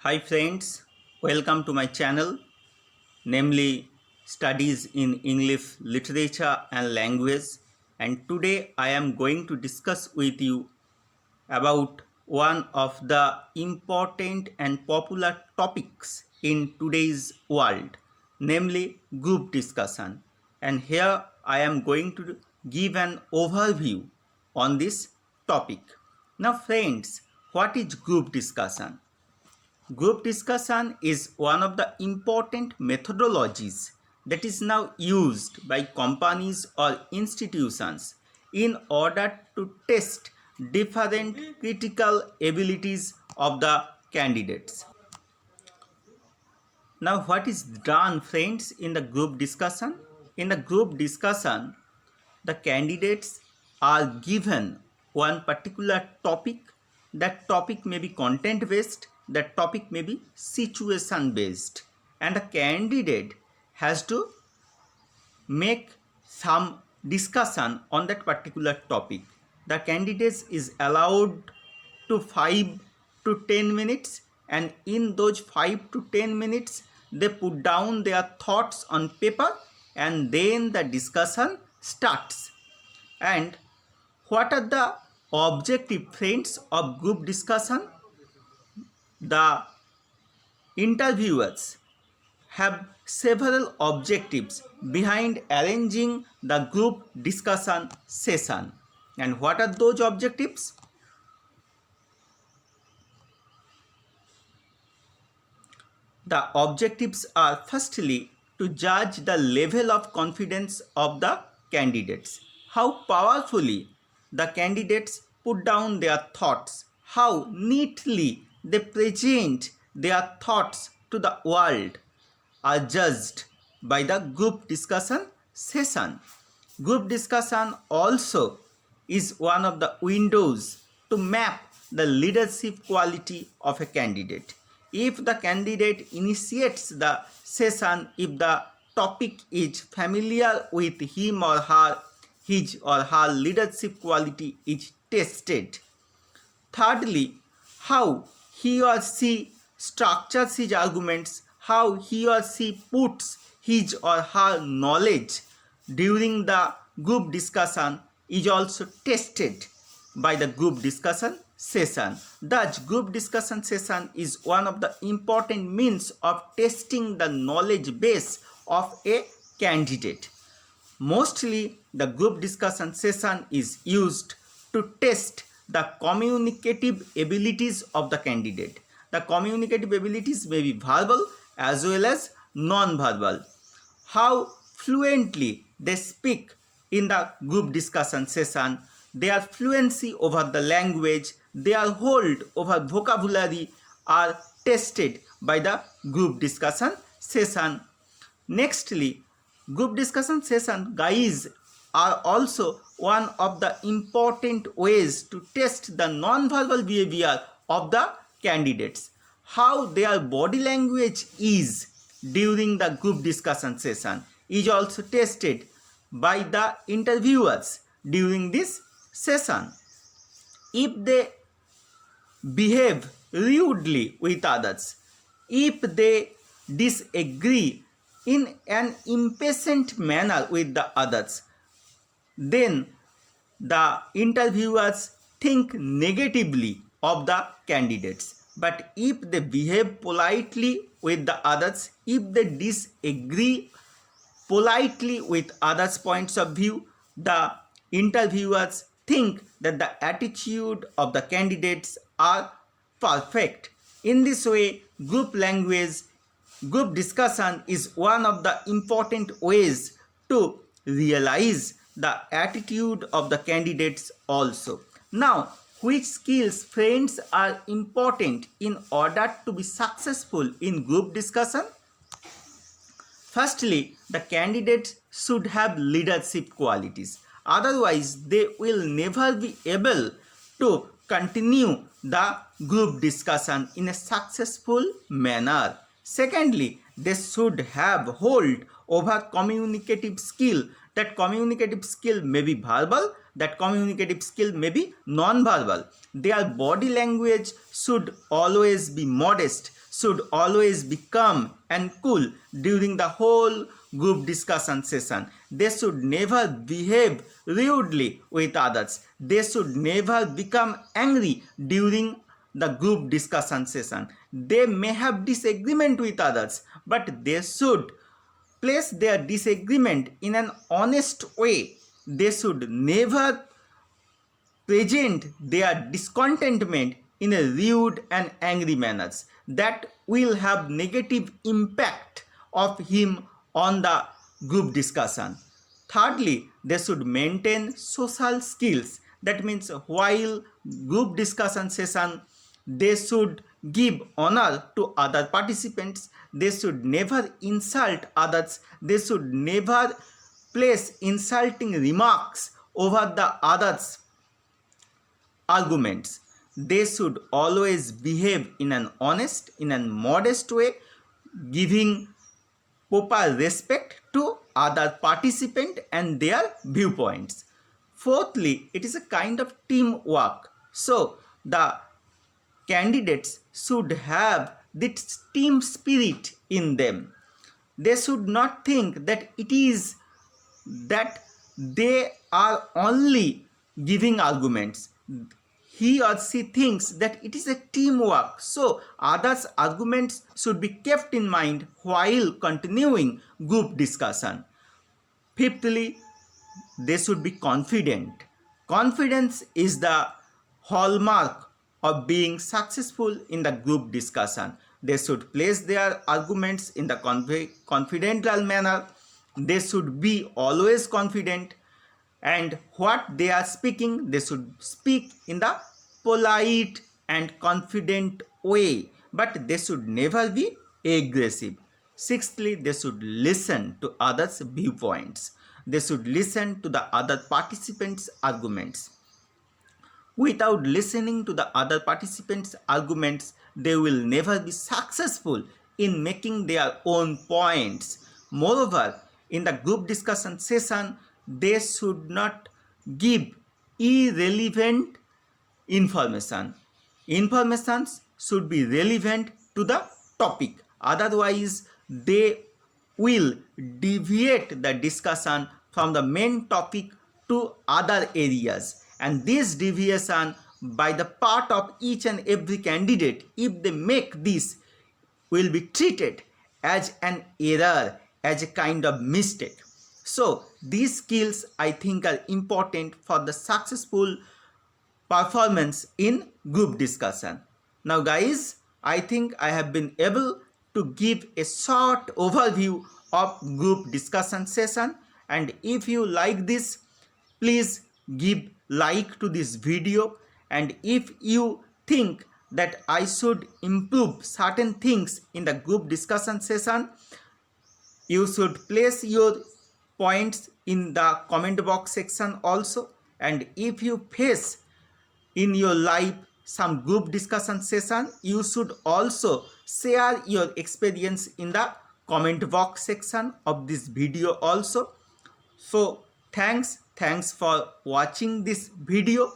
Hi friends, welcome to my channel, namely Studies in English Literature and Language. And today I am going to discuss with you about one of the important and popular topics in today's world, namely group discussion. And here I am going to give an overview on this topic. Now friends, what is group discussion? Group discussion is one of the important methodologies that is now used by companies or institutions in order to test different critical abilities of the candidates. Now, what is done, friends, in the group discussion? In the group discussion, the candidates are given one particular topic. That topic may be content based, that topic may be situation based, and the candidate has to make some discussion on that particular topic. The candidate is allowed to 5 to 10 minutes, and in those 5 to 10 minutes they put down their thoughts on paper, and then the discussion starts. And what are the objective, friends, of group discussion? The interviewers have several objectives behind arranging the group discussion session. And what are those objectives? The objectives are firstly to judge the level of confidence of the candidates, how powerfully the candidates put down their thoughts, how neatly they present their thoughts to the world, are judged by the group discussion session. Group discussion also is one of the windows to map the leadership quality of a candidate. If the candidate initiates the session, if the topic is familiar with him or her, his or her leadership quality is tested. Thirdly, how he or she structures his arguments, how he or she puts his or her knowledge during the group discussion is also tested by the group discussion session. Thus, group discussion session is one of the important means of testing the knowledge base of a candidate. Mostly, the group discussion session is used to test the communicative abilities of the candidate. The communicative abilities may be verbal as well as non-verbal. How fluently they speak in the group discussion session, their fluency over the language, their hold over vocabulary are tested by the group discussion session. Nextly, group discussion session guys are also one of the important ways to test the non-verbal behavior of the candidates. How their body language is during the group discussion session is also tested by the interviewers during this session. If they behave rudely with others, if they disagree in an impatient manner with the others, then the interviewers think negatively of the candidates. But if they behave politely with the others, if they disagree politely with others' points of view, the interviewers think that the attitude of the candidates are perfect. In this way, group discussion is one of the important ways to realize the attitude of the candidates also. Now, which skills, friends, are important in order to be successful in group discussion? Firstly, the candidates should have leadership qualities. Otherwise, they will never be able to continue the group discussion in a successful manner. Secondly, they should have hold over communicative skill. That communicative skill may be verbal, that communicative skill may be non-verbal. Their body language should always be modest, should always be calm and cool during the whole group discussion session. They should never behave rudely with others. They should never become angry during the group discussion session. They may have disagreement with others, but they should place their disagreement in an honest way. They should never present their discontentment in a rude and angry manners that will have negative impact of him on the group discussion. Thirdly, they should maintain social skills. That means while group discussion session, they should give honor to other participants. They should never insult others. They should never place insulting remarks over the others' arguments. They should always behave in an honest, in a modest way, giving proper respect to other participant and their viewpoints. Fourthly, it is a kind of teamwork. So the candidates should have this team spirit in them. They should not think that it is that they are only giving arguments. He or she thinks that it is a teamwork, so others' arguments should be kept in mind while continuing group discussion. Fifthly, they should be confident. Confidence is the hallmark of being successful in the group discussion. They should place their arguments in the confidential manner. They should be always confident, and what they are speaking, they should speak in the polite and confident way, but they should never be aggressive. Sixthly, they should listen to others' viewpoints. They should listen to the other participants' arguments. Without listening to the other participants' arguments, they will never be successful in making their own points. Moreover, in the group discussion session, they should not give irrelevant information. Information should be relevant to the topic. Otherwise, they will deviate the discussion from the main topic to other areas. And this deviation by the part of each and every candidate, if they make this, will be treated as an error, as a kind of mistake. So these skills I think are important for the successful performance in group discussion. Now guys, I think I have been able to give a short overview of group discussion session, and if you like this, please give like to this video, and if you think that I should improve certain things in the group discussion session, you should place your points in the comment box section also. And if you face in your life some group discussion session, you should also share your experience in the comment box section of this video also. So thanks for watching this video.